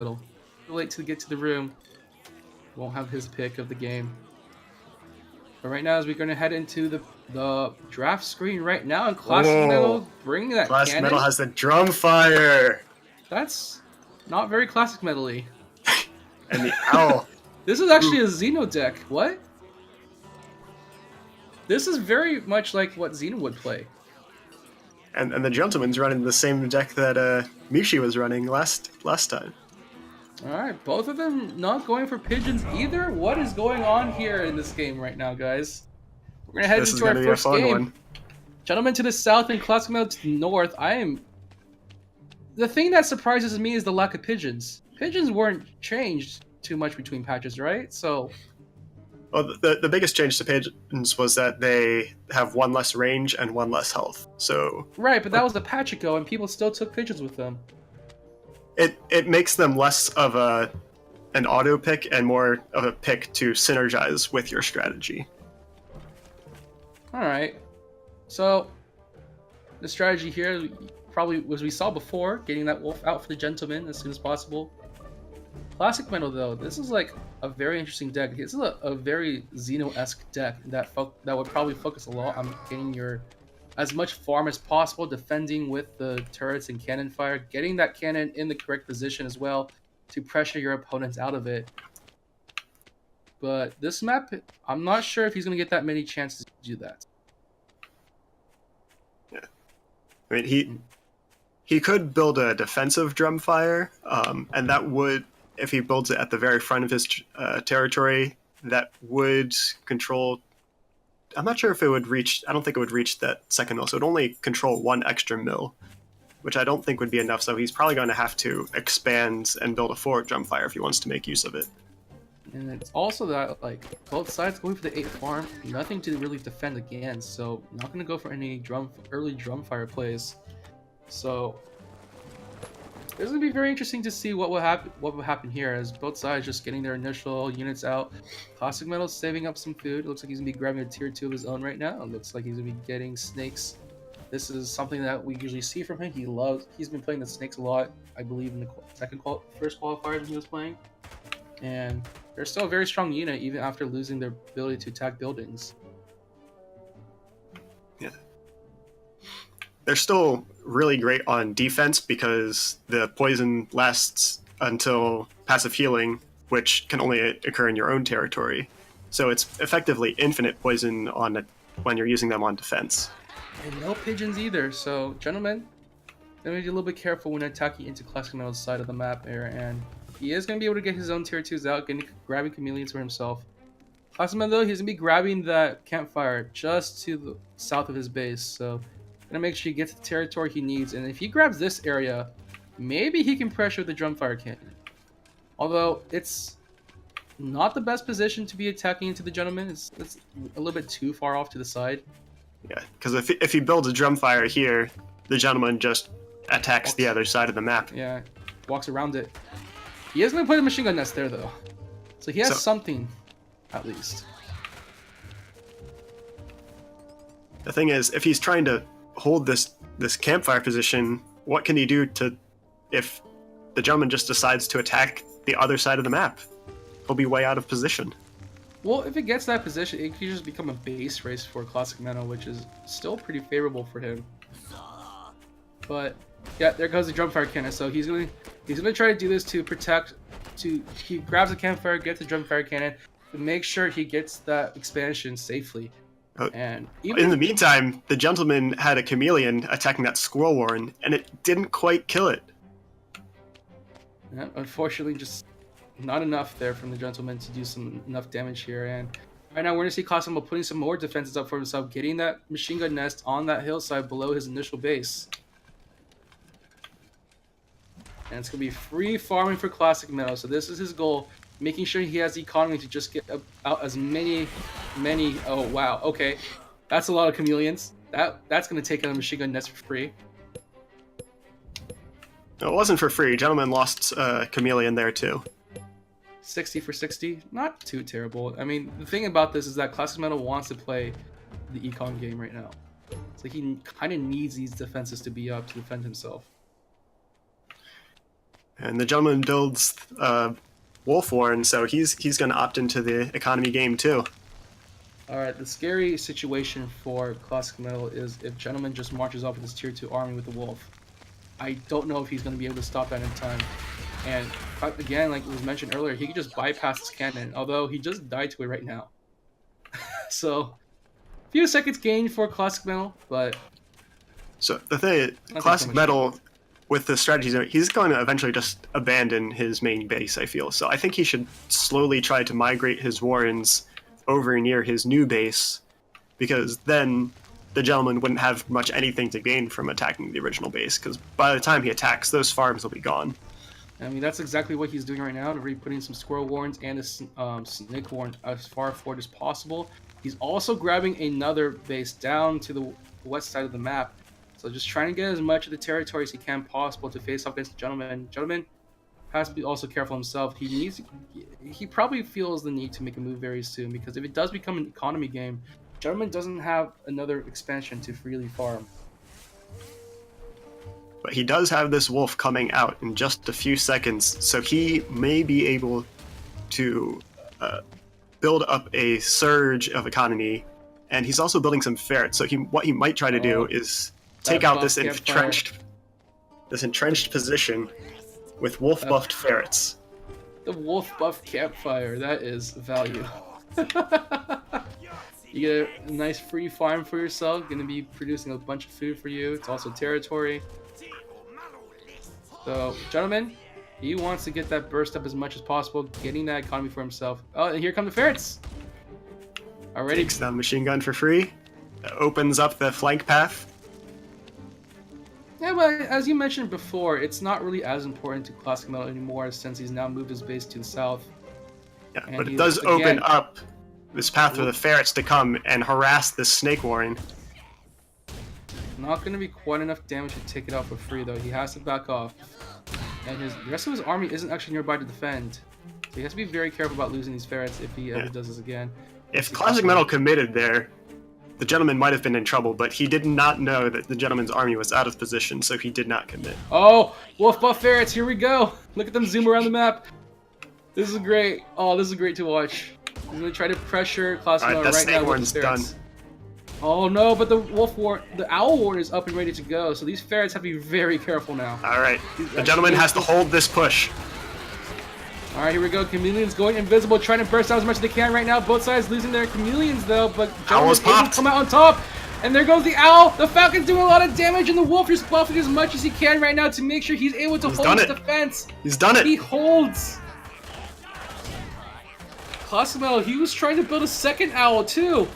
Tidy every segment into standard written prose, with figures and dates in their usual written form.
little late to get to the room. Won't have his pick of the game. But right now, as we're going to head into the draft screen right now, and Whoa! ClassicMetal bringing that ClassicMetal cannon. has the drum fire That's not very ClassicMetal-y. and the owl. This is actually a Xeno deck. What? This is very much like what Xeno would play. And the gentleman's running the same deck that Mishi was running last time. Alright, both of them not going for pigeons either? What is going on here in this game right now, guys? We're going to head into our first game. One. Gentleman to the south and ClassicMetal to the north. The thing that surprises me is the lack of pigeons. Pigeons weren't changed too much between patches, right? So... Well, the biggest change to pigeons was that they have one less range and one less health. So right, but that was a patch ago, and people still took pigeons with them. It makes them less of an auto pick and more of a pick to synergize with your strategy. All right, so the strategy here probably was we saw before, getting that wolf out for the gentleman as soon as possible. ClassicMetal though, this is like a very interesting deck. This is a very Xeno-esque deck that would probably focus a lot on getting your as much farm as possible, defending with the turrets and cannon fire, getting that cannon in the correct position as well to pressure your opponents out of it. But this map, I'm not sure if he's going to get that many chances to do that. Yeah, I mean he could build a defensive drum fire, and that would, if he builds it at the very front of his territory, that would control. I'm not sure if it would reach. I don't think it would reach that second mill. So it would only control one extra mill, which I don't think would be enough. So he's probably going to have to expand and build a forward drum fire if he wants to make use of it. And it's also that like both sides going for the 8 farm, nothing to really defend against. So not going to go for any early drum fire plays. So this will be very interesting to see what will happen here, as both sides just getting their initial units out. ClassicMetal's saving up some food. It looks like he's gonna be grabbing a tier 2 of his own right now. It looks like he's gonna be getting snakes. This is something that we usually see from him. He's been playing the snakes a lot, I believe, in the first qualifier that he was playing. And they're still a very strong unit even after losing their ability to attack buildings. Yeah. They're still really great on defense because the poison lasts until passive healing, which can only occur in your own territory. So it's effectively infinite poison when you're using them on defense. And no pigeons either, so gentlemen, gonna be a little bit careful when attacking into ClassicMetal's side of the map there, and he is gonna be able to get his own tier 2s out, grabbing chameleons for himself. ClassicMetal though, he's gonna be grabbing that campfire just to the south of his base, so gonna make sure he gets the territory he needs, and if he grabs this area, maybe he can pressure the drumfire cannon. Although it's not the best position to be attacking into the gentleman. It's a little bit too far off to the side. Yeah, because if he builds a drumfire here, the gentleman just attacks the other side of the map. Yeah, walks around it. He is gonna put a machine gun nest there though, so he has something at least. The thing is, if he's trying to hold this campfire position, what can he do if the gentleman just decides to attack the other side of the map? He'll be way out of position. Well, if it gets that position, it could just become a base race for ClassicMetal, which is still pretty favorable for him. But yeah, there goes the drumfire cannon. So he's gonna try to do this to protect. He grabs the campfire, gets the drumfire cannon, to make sure he gets that expansion safely. And in the meantime, the gentleman had a chameleon attacking that squirrel warren, and it didn't quite kill it. Yeah, unfortunately, just not enough there from the gentleman to do enough damage here. And right now, we're gonna see ClassicMetal putting some more defenses up for himself, getting that machine gun nest on that hillside below his initial base. And it's gonna be free farming for ClassicMetal. So this is his goal, making sure he has the economy to just get out as many. Oh wow, okay, that's a lot of chameleons. That's gonna take out a machine gun nest for free. No, it wasn't for free. Gentleman lost chameleon there too. 60 for 60, not too terrible. I mean, the thing about this is that ClassicMetal wants to play the econ game right now, so he kind of needs these defenses to be up to defend himself. And the gentleman builds Wolf Warren, so he's going to opt into the economy game too. Alright, the scary situation for Classic Metal is if Gentleman just marches off with his tier 2 army with the Wolf. I don't know if he's going to be able to stop that in time. And again, like was mentioned earlier, he could just bypass his cannon, although he just died to it right now. So, a few seconds gained for Classic Metal, but... So the thing, Classic Metal, with the strategies, he's going to eventually just abandon his main base, I feel. So I think he should slowly try to migrate his Warrens over near his new base, because then the gentleman wouldn't have much anything to gain from attacking the original base, because by the time he attacks, those farms will be gone. I mean, that's exactly what he's doing right now, to putting some Squirrel Warrens and a Snake Warren as far forward as possible. He's also grabbing another base down to the west side of the map. So just trying to get as much of the territory as he can possible to face off against the Gentleman. Gentleman has to be also careful himself. He probably feels the need to make a move very soon, because if it does become an economy game, Gentleman doesn't have another expansion to freely farm. But he does have this wolf coming out in just a few seconds, so he may be able to build up a surge of economy, and he's also building some ferrets. So what he might try to do is take out this entrenched position with wolf buffed ferrets. The wolf buff campfire, that is value. You get a nice free farm for yourself, going to be producing a bunch of food for you. It's also territory. So, Gentleman, he wants to get that burst up as much as possible, getting that economy for himself. Oh, and here come the ferrets. Already takes the machine gun for free. That opens up the flank path. Yeah, but as you mentioned before, it's not really as important to Classic Metal anymore, since he's now moved his base to the south. Yeah, and but it does open up this path for the ferrets to come and harass this Snake Warren. Not going to be quite enough damage to take it out for free, though. He has to back off. And the rest of his army isn't actually nearby to defend. So he has to be very careful about losing these ferrets if he ever does this again. If Classic Metal committed there, the Gentleman might have been in trouble, but he did not know that the Gentleman's army was out of position, so he did not commit. Oh, wolf buff ferrets, here we go. Look at them zoom around the map. This is great. Oh, this is great to watch. I'm going to try to pressure Classic Metal right now with the ferrets. Done. Oh no, but the Owl Warren is up and ready to go, so these ferrets have to be very careful now. Alright, the Gentleman has to hold this push. Alright, here we go. Chameleons going invisible, trying to burst out as much as they can right now. Both sides losing their Chameleons though, but Gentleman's able to come out on top. And there goes the Owl. The Falcon's doing a lot of damage, and the Wolf is buffing as much as he can right now to make sure he's able to hold his defense. He's done it. He holds. Classic Metal, he was trying to build a second Owl too.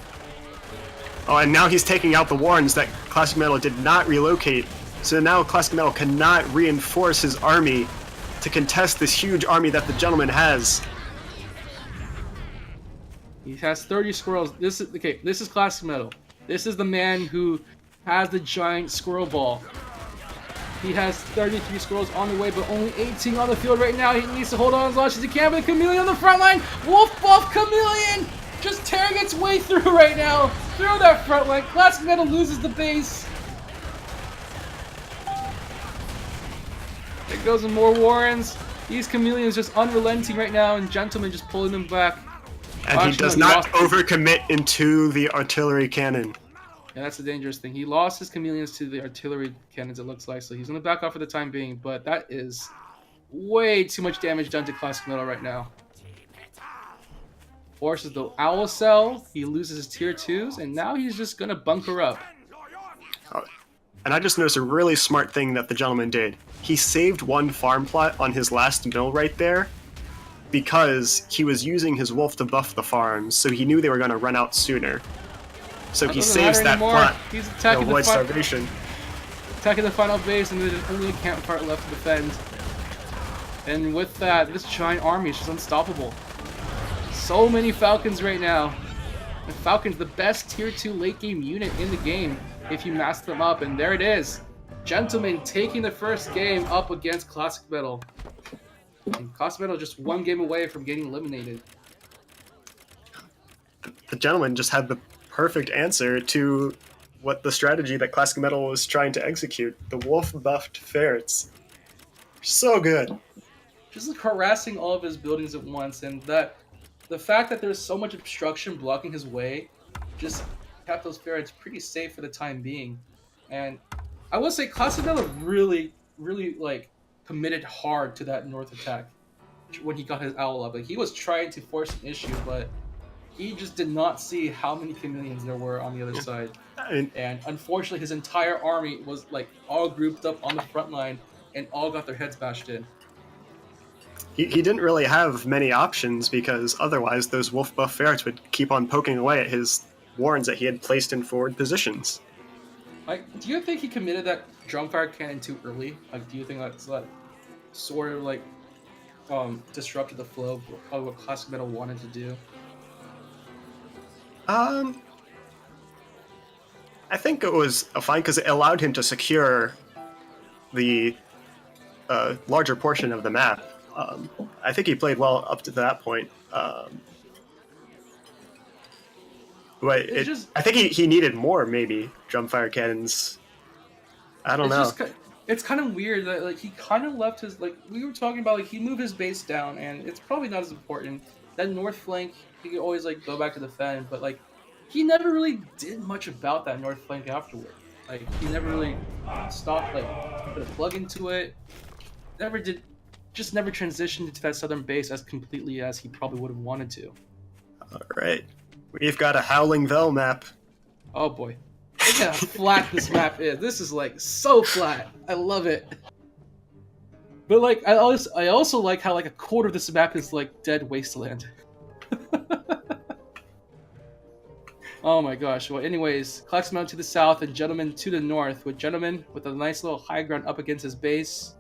Oh, and now he's taking out the Warrens that Classic Metal did not relocate. So now Classic Metal cannot reinforce his army to contest this huge army that the Gentleman has. He has 30 squirrels. This is Classic Metal. This is the man who has the giant squirrel ball. He has 33 squirrels on the way, but only 18 on the field right now. He needs to hold on as long as he can. But the Chameleon on the front line. Wolf buff Chameleon just tearing its way through right now. Through that front line. Classic Metal loses the base. There goes some more Warrens. These Chameleons just unrelenting right now, and Gentleman just pulling them back. And he does not overcommit into the artillery cannon. Yeah, that's the dangerous thing. He lost his Chameleons to the artillery cannons, it looks like, so he's going to back off for the time being, but that is way too much damage done to Classic Metal right now. Forces the Owl Cell, he loses his tier 2s, and now he's just going to bunker up. Oh, and I just noticed a really smart thing that the Gentleman did. He saved one farm plot on his last mill right there, because he was using his wolf to buff the farms, so he knew they were going to run out sooner. So he saves that plot to avoid starvation. Attacking the final base, and there's only a campfire left to defend. And with that, this giant army is just unstoppable. So many Falcons right now. The Falcon's the best tier 2 late game unit in the game if you master them up, and there it is. Gentleman taking the first game up against Classic Metal. And Classic Metal just one game away from getting eliminated. The Gentleman just had the perfect answer to what the strategy that Classic Metal was trying to execute. The wolf buffed ferrets. So good. just like harassing all of his buildings at once, and that the fact that there's so much obstruction blocking his way just kept those ferrets pretty safe for the time being. And I will say ClassicMetal really, really like committed hard to that north attack when he got his owl up. Like he was trying to force an issue, but he just did not see how many chameleons there were on the other side. And unfortunately, his entire army was like all grouped up on the front line and all got their heads bashed in. He didn't really have many options because otherwise those wolf buff ferrets would keep on poking away at his warrens that he had placed in forward positions. Like, do you think he committed that drumfire cannon too early? Like, do you think that's that sort of like disrupted the flow of what ClassicMetal wanted to do? I think it was fine because it allowed him to secure the larger portion of the map. I think he played well up to that point. But I think he needed more, maybe, drumfire cannons. I don't know. It's kind of weird that like he kind of left his, like we were talking about, like he moved his base down, and it's probably not as important. That north flank, he could always like go back to defend, but like he never really did much about that north flank afterward. Like he never really stopped, like put a plug into it. Never transitioned into that southern base as completely as he probably would have wanted to. All right, we've got a Howling Vel map. Oh boy, look at how flat this map is. This is like so flat. I love it. But like I also like how like a quarter of this map is like dead wasteland. Oh my gosh. Well, anyways, ClassicMetal to the south and Gentleman to the north, with Gentleman with a nice little high ground up against his base.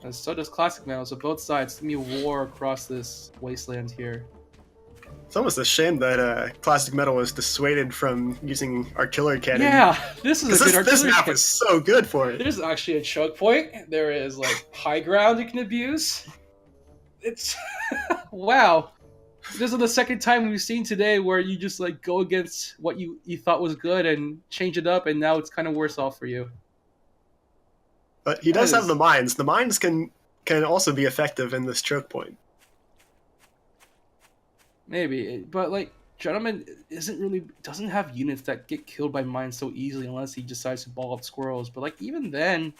And so does ClassicMetal, so both sides. It's gonna be a war across this wasteland here. It's almost a shame that ClassicMetal was dissuaded from using artillery cannon. Yeah, this is a good artillery This map cannon. is so good for it. There's actually a choke point. There is like high ground you can abuse. It's wow. This is the second time we've seen today where you just like go against what you thought was good and change it up, and now it's kind of worse off for you. But he does have the mines. The mines can also be effective in this choke point. Maybe, but like Gentleman doesn't have units that get killed by mines so easily unless he decides to ball up squirrels. But like even then,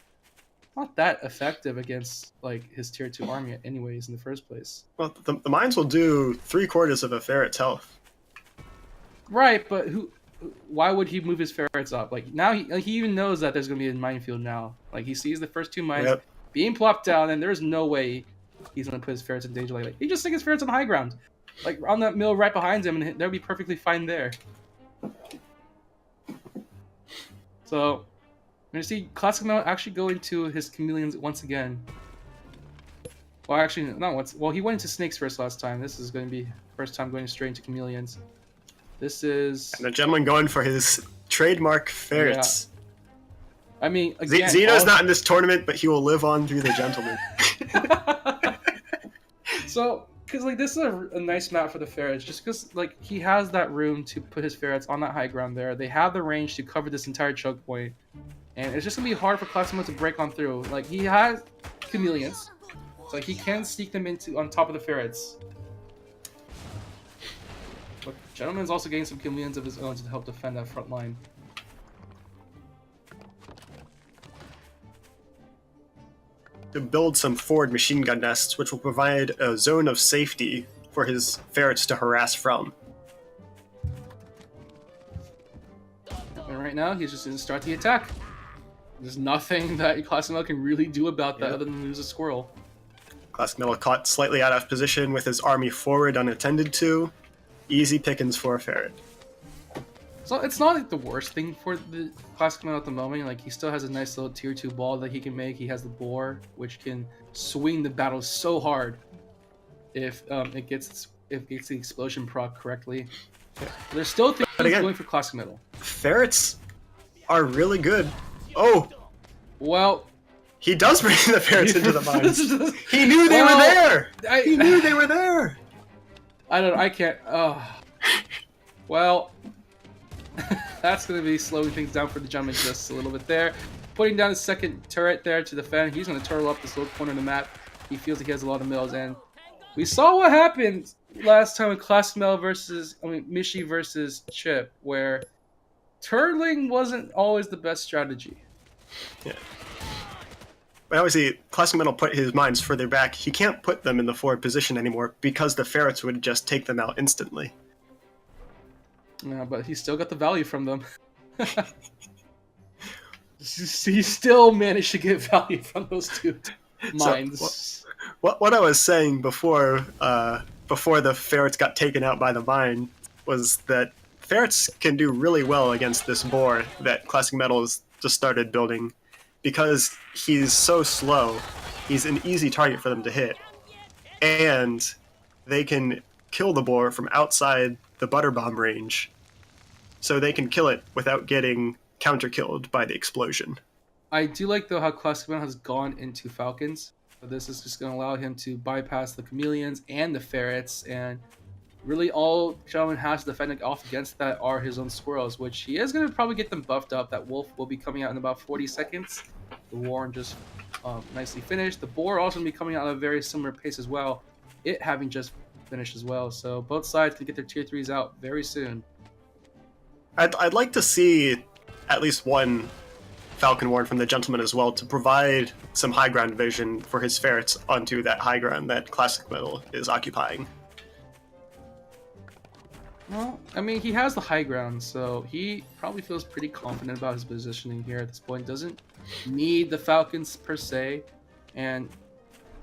not that effective against like his tier 2 army anyways in the first place. Well, the mines will do 3/4 of a ferret's health. Right, but why would he move his ferrets up? Like now he even knows that there's gonna be a minefield now. Like he sees the first 2 mines being plopped down, and there's no way he's gonna put his ferrets in danger like that. He just sticks his ferrets on high ground, like on that mill right behind him, and they'll be perfectly fine there. So we're gonna see ClassicMetal actually go into his chameleons once again. Well, actually, not once. Well, he went into snakes first last time. This is going to be first time going straight into chameleons. This is... And the Gentleman going for his trademark ferrets. Yeah. I mean, again... Xeno's not in this tournament, but he will live on through the Gentleman. So, because like this is a nice map for the ferrets, just because like he has that room to put his ferrets on that high ground there. They have the range to cover this entire choke point. And it's just going to be hard for ClassicMetal to break on through. Like, he has chameleons, so he can sneak them on top of the ferrets. But Gentleman's also getting some chameleons of his own to help defend that front line. To build some forward machine gun nests, which will provide a zone of safety for his ferrets to harass from. And right now, he's just going to start the attack. There's nothing that ClassicMetal can really do about that other than lose a squirrel. ClassicMetal caught slightly out of position with his army forward unattended to. Easy pickings for a ferret. So it's not like the worst thing for the ClassicMetal at the moment. Like he still has a nice little tier 2 ball that he can make. He has the boar, which can swing the battle so hard if it gets the explosion proc correctly. There's still things going for ClassicMetal. Ferrets are really good. Oh! Well... He does bring the ferrets into the mines. He knew they were there! He knew they were there! I don't know, I can't... Well... That's going to be slowing things down for the Gentleman just a little bit there. Putting down his second turret there to defend. He's going to turtle up this little corner of the map. he feels like he has a lot of mills, and we saw what happened last time with ClassicMetal versus, Mishi versus Chip, where turtling wasn't always the best strategy. Yeah. But obviously, ClassicMetal put his mines further back. He can't put them in the forward position anymore because the ferrets would just take them out instantly. Yeah, but he still got the value from them. He still managed to get value from those two mines. So, what I was saying before the ferrets got taken out by the mine was that ferrets can do really well against this boar that ClassicMetal has just started building. Because he's so slow, he's an easy target for them to hit. And they can kill the boar from outside the butter bomb range. So they can kill it without getting counter-killed by the explosion. I do like, though, how ClassicMetal has gone into Falcons. So this is just going to allow him to bypass the chameleons and the ferrets, and really all Gentleman has to defend off against that are his own squirrels, which he is going to probably get them buffed up. That wolf will be coming out in about 40 seconds. The Warren just nicely finished. The boar also going to be coming out at a very similar pace as well, it having just finished as well. So both sides can get their tier 3s out very soon. I'd like to see at least one Falcon Warren from the Gentleman as well to provide some high ground vision for his ferrets onto that high ground that ClassicMetal is occupying. Well, I mean, he has the high ground, so he probably feels pretty confident about his positioning here at this point. Doesn't need the Falcons per se. And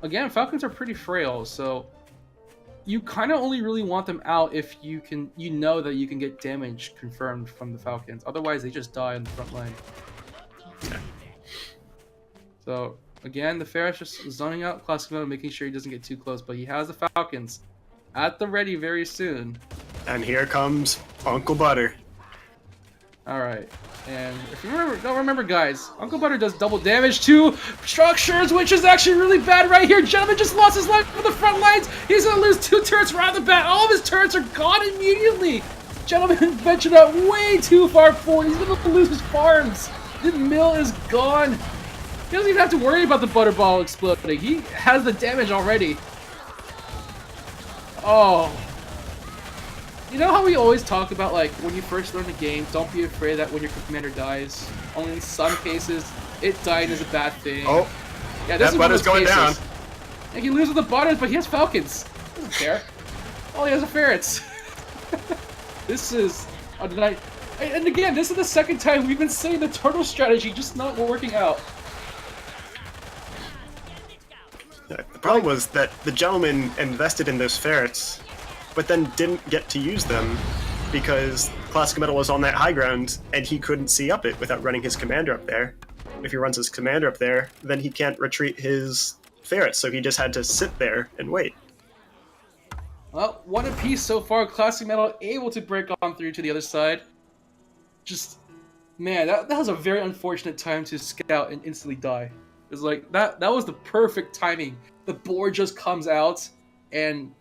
again, Falcons are pretty frail, so you kind of only really want them out if you know that you can get damage confirmed from the Falcons. Otherwise, they just die on the front line. So again, the Ferret's just zoning out ClassicMetal, making sure he doesn't get too close, but he has the Falcons at the ready very soon. And here comes Uncle Butter. Alright, and if you don't remember, guys, Uncle Butter does double damage to structures, which is actually really bad right here. Gentleman just lost his life from the front lines. He's gonna lose 2 turrets right off the bat. All of his turrets are gone immediately. Gentleman ventured out way too far forward. He's gonna lose his farms. The mill is gone. He doesn't even have to worry about the butterball exploding. He has the damage already. Oh. You know how we always talk about, like, when you first learn the game, don't be afraid that when your commander dies. Only in some cases, it dying is a bad thing. Oh, yeah, this that butter's going down. And he loses the butters, but he has falcons. Doesn't care. All he has are ferrets. This is a night. And again, this is the second time we've been saying the turtle strategy just not working out. The problem was that the Gentleman invested in those ferrets, but then didn't get to use them because ClassicMetal was on that high ground and he couldn't see up it without running his commander up there. If he runs his commander up there, then he can't retreat his ferrets, so he just had to sit there and wait. Well, one apiece so far. ClassicMetal able to break on through to the other side. Just, man, that was a very unfortunate time to scout and instantly die. It was like, that was the perfect timing. The board just comes out, and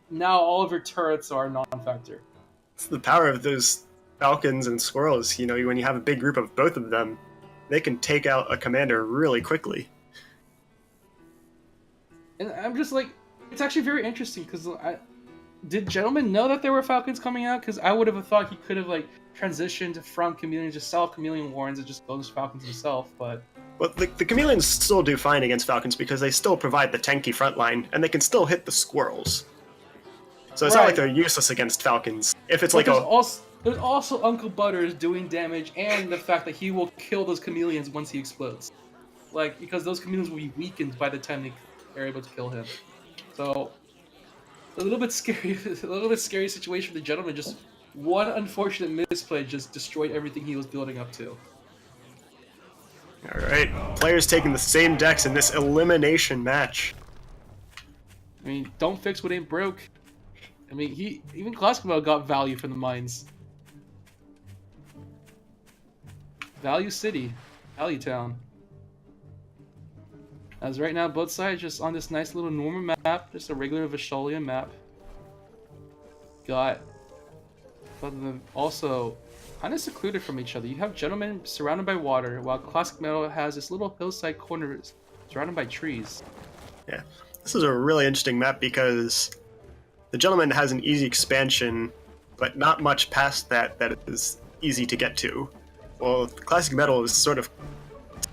now all of your turrets are non-factor. It's the power of those falcons and squirrels. You know, when you have a big group of both of them, they can take out a commander really quickly. And I'm just like, it's actually very interesting because did Gentleman know that there were falcons coming out? Because I would have thought he could have like transitioned from chameleon, just sell chameleon warrens and just those falcons himself. But well, the chameleons still do fine against falcons because they still provide the tanky front line and they can still hit the squirrels. So it's not like they're useless against falcons. If it's like there's also Uncle Butters doing damage, and the fact that he will kill those chameleons once he explodes. Like, because those chameleons will be weakened by the time they are able to kill him. So, a little bit scary situation for the Gentleman. Just one unfortunate misplay just destroyed everything he was building up to. Alright, players taking the same decks in this elimination match. I mean, don't fix what ain't broke. I mean, even ClassicMetal got value from the mines. Value City, Value Town. As right now, both sides just on this nice little normal map, just a regular VYESHAL map. But also kind of secluded from each other. You have Gentleman surrounded by water, while ClassicMetal has this little hillside corner surrounded by trees. Yeah. this is a really interesting map because the Gentleman has an easy expansion, but not much past that is easy to get to. Well, ClassicMetal is sort of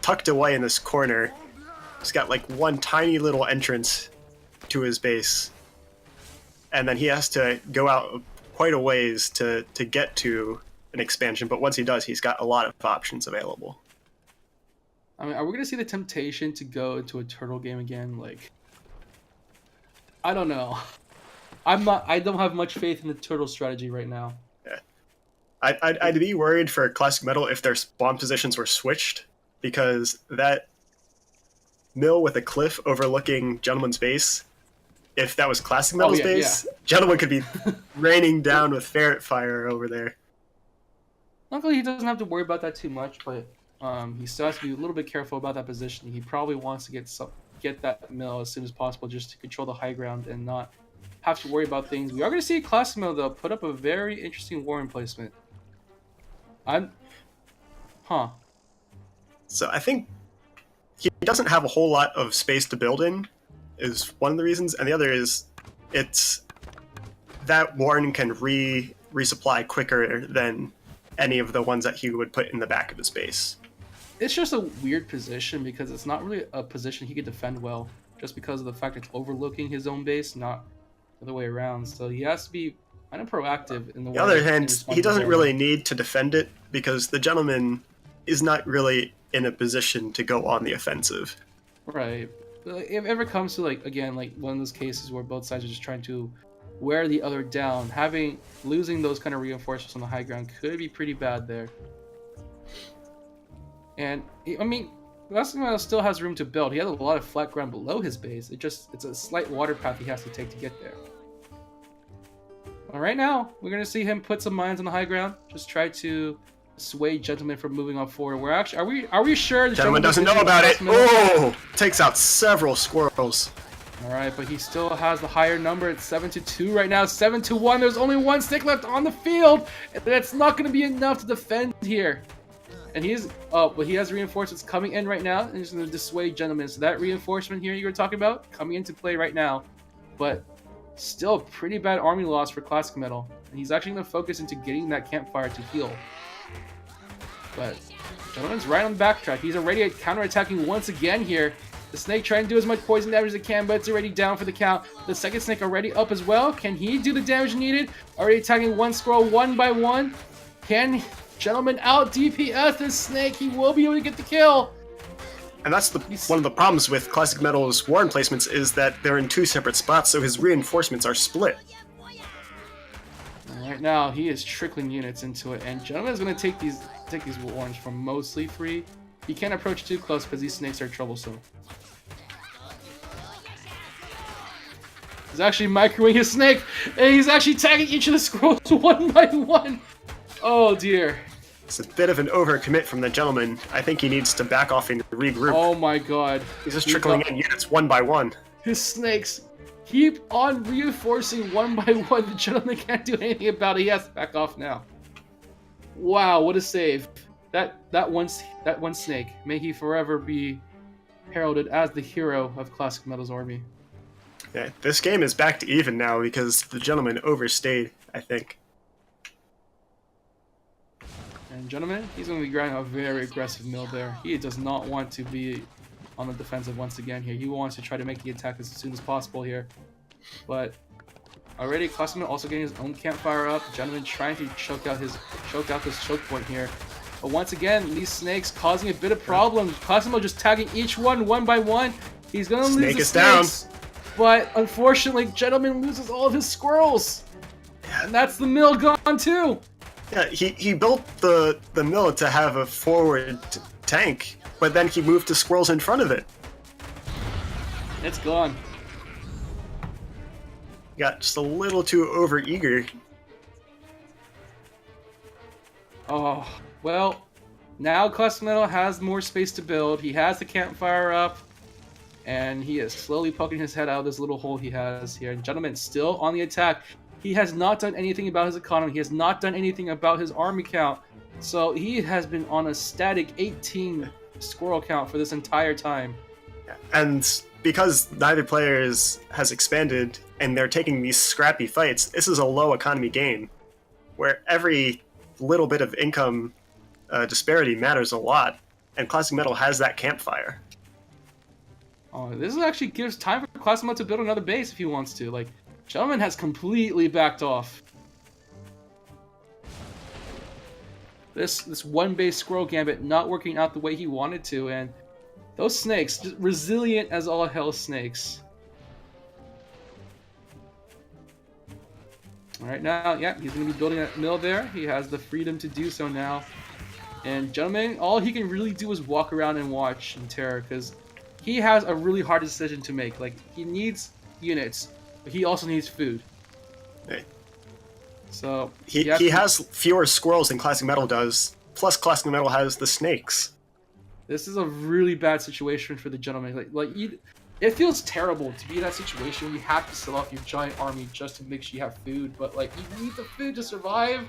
tucked away in this corner. He's got like one tiny little entrance to his base, and then he has to go out quite a ways to get to an expansion, but once he does, he's got a lot of options available. I mean, are we gonna see the temptation to go into a turtle game again? Like, I don't know. I don't have much faith in the turtle strategy right now. Yeah, I'd be worried for ClassicMetal if their spawn positions were switched, because that mill with a cliff overlooking Gentleman's base, if that was ClassicMetal's base, Gentleman could be raining down with ferret fire over there. Luckily, he doesn't have to worry about that too much, but he still has to be a little bit careful about that position. He probably wants to get that mill as soon as possible just to control the high ground and not have to worry about things. We are going to see ClassicMetal, though, put up a very interesting war emplacement. So I think he doesn't have a whole lot of space to build in, is one of the reasons, and the other is it's that Warren can resupply quicker than any of the ones that he would put in the back of his base. It's just a weird position because it's not really a position he could defend well, just because of the fact it's overlooking his own base, not the other way around. So he has to be kind of proactive in the way. On the other hand, he doesn't really need to defend it because the Gentleman is not really in a position to go on the offensive. Right. If it ever comes to, like, again, like one of those cases where both sides are just trying to wear the other down, losing those kind of reinforcements on the high ground could be pretty bad there. And I mean, ClassicMetal still has room to build. He has a lot of flat ground below his base. It's a slight water path he has to take to get there. But right now, we're gonna see him put some mines on the high ground. Just try to sway Gentleman from moving on forward. We're actually are we sure the Gentleman doesn't know about it? Oh, takes out several squirrels. All right, but he still has the higher number. It's 7-2 right now. 7-1. There's only one stick left on the field, and that's not going to be enough to defend here. And but he has reinforcements coming in right now, and he's going to dissuade Gentleman. So that reinforcement here you were talking about coming into play right now, but still pretty bad army loss for ClassicMetal. And he's actually going to focus into getting that campfire to heal. But Gentleman's right on the backtrack. He's already counterattacking once again here. The snake trying to do as much poison damage as it can, but it's already down for the count. The second snake already up as well. Can he do the damage needed? Already attacking one squirrel one by one. Can Gentleman out DPS this snake? He will be able to get the kill. And that's one of the problems with ClassicMetal's war emplacements is that they're in two separate spots, so his reinforcements are split. Right now, he is trickling units into it, and Gentleman is going to take these warns from mostly free. He can't approach too close because these snakes are troublesome. He's actually microwaving his snake, and he's actually tagging each of the squirrels one by one. Oh dear. It's a bit of an overcommit from the Gentleman. I think he needs to back off and regroup. Oh my god. He's just trickling in units one by one. His snakes keep on reinforcing one by one. The Gentleman can't do anything about it. He has to back off now. Wow, what a save. That one snake, may he forever be heralded as the hero of ClassicMetal's army. Yeah, this game is back to even now because the Gentleman overstayed, I think. And Gentleman, he's going to be grinding a very aggressive mill there. He does not want to be on the defensive once again here. He wants to try to make the attack as soon as possible here. But already ClassicMetal also getting his own campfire up. Gentleman trying to choke out this choke point here. But once again, these snakes causing a bit of problems. ClassicMetal just tagging each one by one. He's going to lose the snakes. But unfortunately, Gentleman loses all of his squirrels. And that's the mill gone too. Yeah, he built the mill to have a forward tank, but then he moved the squirrels in front of it. It's gone. Got just a little too overeager. Oh, well, now ClassicMetal has more space to build. He has the campfire up, and he is slowly poking his head out of this little hole he has here. And Gentleman's still on the attack. He has not done anything about his economy. He has not done anything about his army count. So he has been on a static 18 squirrel count for this entire time. And because neither player has expanded and they're taking these scrappy fights, this is a low economy game where every little bit of income disparity matters a lot, and ClassicMetal has that campfire. Oh, this actually gives time for ClassicMetal to build another base if he wants to. Like, Gentleman has completely backed off. This one base Squirrel Gambit not working out the way he wanted to, and those snakes, just resilient as all hell snakes. Alright, now, yeah, he's going to be building that mill there. He has the freedom to do so now. And Gentleman, all he can really do is walk around and watch in terror, because he has a really hard decision to make. Like, he needs units, but he also needs food. Hey. So he has fewer squirrels than ClassicMetal does. Plus, ClassicMetal has the snakes. This is a really bad situation for the Gentleman. It feels terrible to be in that situation. You have to sell off your giant army just to make sure you have food, but like you need the food to survive.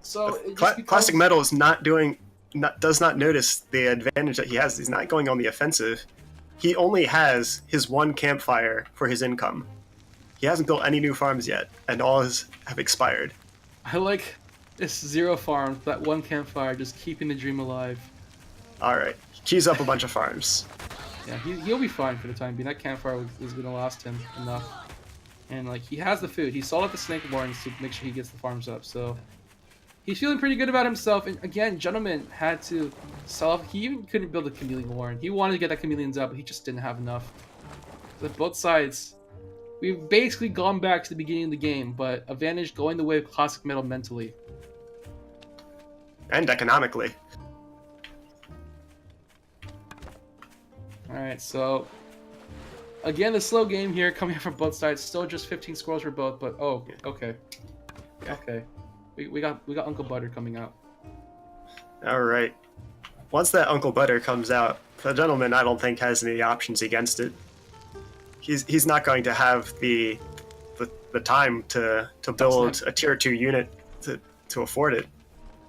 So it just becomes... ClassicMetal is does not notice the advantage that he has. He's not going on the offensive. He only has his one campfire for his income. He hasn't built any new farms yet, and all have expired. I like this 0 farm, that one campfire, just keeping the dream alive. Alright, keys up a bunch of farms. Yeah, he'll be fine for the time being. That campfire is going to last him enough. And like, he has the food. He sold out the snake barns to make sure he gets the farms up, so... He's feeling pretty good about himself, and again, Gentleman had to sell off. He even couldn't build a chameleon warren. He wanted to get that chameleons up, but he just didn't have enough. So both sides... We've basically gone back to the beginning of the game, but advantage going the way of ClassicMetal mentally. And economically. Alright, so... Again, the slow game here coming from both sides. Still just 15 squirrels for both, but oh, okay. Okay. We got Uncle Butter coming out. Alright. Once that Uncle Butter comes out, the Gentleman I don't think has any options against it. He's not going to have the time to build a tier 2 unit to afford it.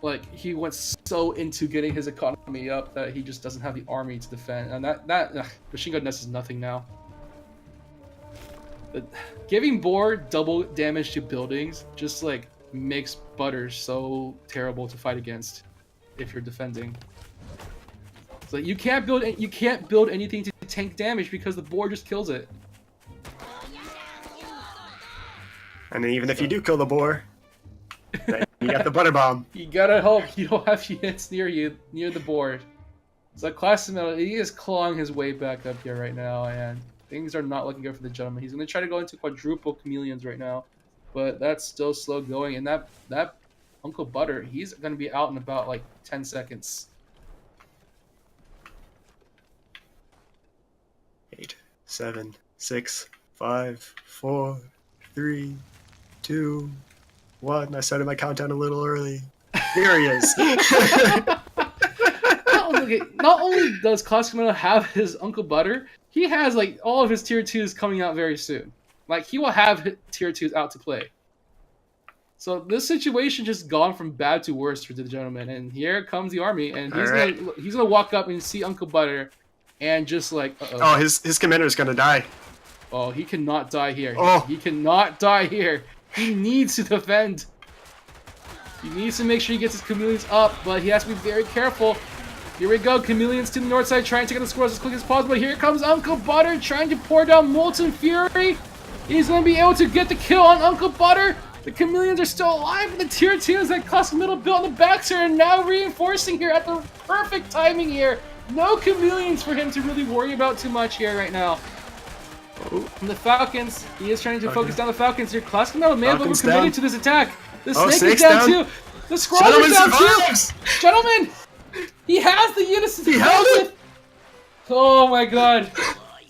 Like, he went so into getting his economy up that he just doesn't have the army to defend, and that machine gun nest is nothing now. But giving Boar double damage to buildings just like makes Butter so terrible to fight against if you're defending. So you can't build anything to tank damage because the Boar just kills it. And then even if you do kill the Boar, you got the Butter Bomb. You gotta hope you don't have units near the board. So ClassicMetal, he is clawing his way back up here right now, and things are not looking good for the Gentleman. He's gonna try to go into quadruple chameleons right now, but that's still slow going. And that Uncle Butter, he's gonna be out in about like 10 seconds. 8, 7, 6, 5, 4, 3, 2, 1. I started my countdown a little early. Here he is. Not only does ClassicMetal have his Uncle Butter, he has like all of his tier 2s coming out very soon. Like, he will have tier 2s out to play. So this situation just gone from bad to worse for the Gentleman, and here comes the army, and he's gonna walk up and see Uncle Butter, and just like oh, his commander is gonna die. Oh, he cannot die here. Oh. He cannot die here. He needs to defend. He needs to make sure he gets his chameleons up, but he has to be very careful. Here we go, chameleons to the north side, trying to get the squirrels as quick as possible. Here comes Uncle Butter, trying to pour down Molten Fury. He's going to be able to get the kill on Uncle Butter. The chameleons are still alive, and the tier 2s that ClassicMetal built on the backs are now reinforcing here at the perfect timing here. No chameleons for him to really worry about too much here right now. And the Falcons, he is trying to focus down the Falcons here. ClassicMetal may have overcommitted to this attack. The snake is down too. The scroll is down too. Gentleman, he has the units to defend with. Oh my god.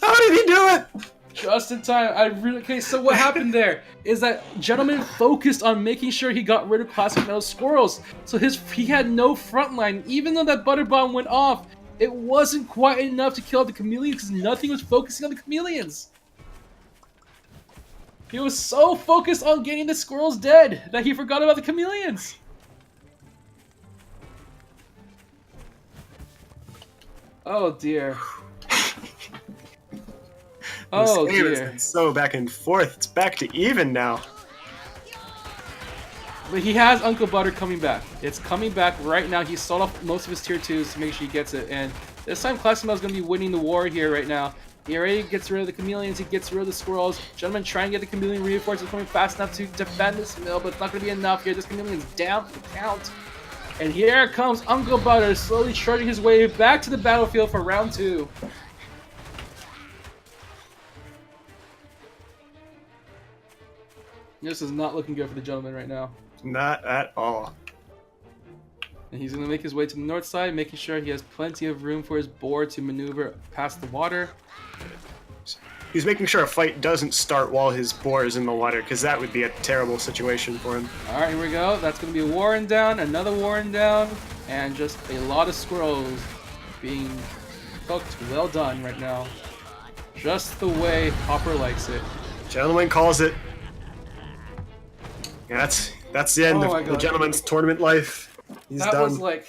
How did he do it? Just in time. Okay, so what happened there is that Gentleman focused on making sure he got rid of ClassicMetal's squirrels. So he had no front line. Even though that Butter Bomb went off, it wasn't quite enough to kill the chameleons because nothing was focusing on the chameleons. He was so focused on getting the squirrels dead that he forgot about the chameleons. Oh dear. Oh This game has dear. been so back and forth. It's back to even now. But he has Uncle Butter coming back. It's coming back right now. He sold off most of his tier 2s to make sure he gets it. And this time ClassicMetal is going to be winning the war here right now. He already gets rid of the chameleons. He gets rid of the squirrels. Gentleman trying to get the chameleon reinforced. It's coming fast enough to defend this mill, but it's not going to be enough here. This chameleon's down for the count. And here comes Uncle Butter slowly charging his way back to the battlefield for round 2. This is not looking good for the Gentleman right now. Not at all. And he's going to make his way to the north side, making sure he has plenty of room for his board to maneuver past the water. He's making sure a fight doesn't start while his boar is in the water, because that would be a terrible situation for him. Alright, here we go. That's going to be a Warren down, another Warren down, and just a lot of squirrels being cooked. Well done right now. Just the way Hopper likes it. Gentleman calls it. Yeah, that's the end Oh my of the God. Gentleman's tournament life. He's That done. was like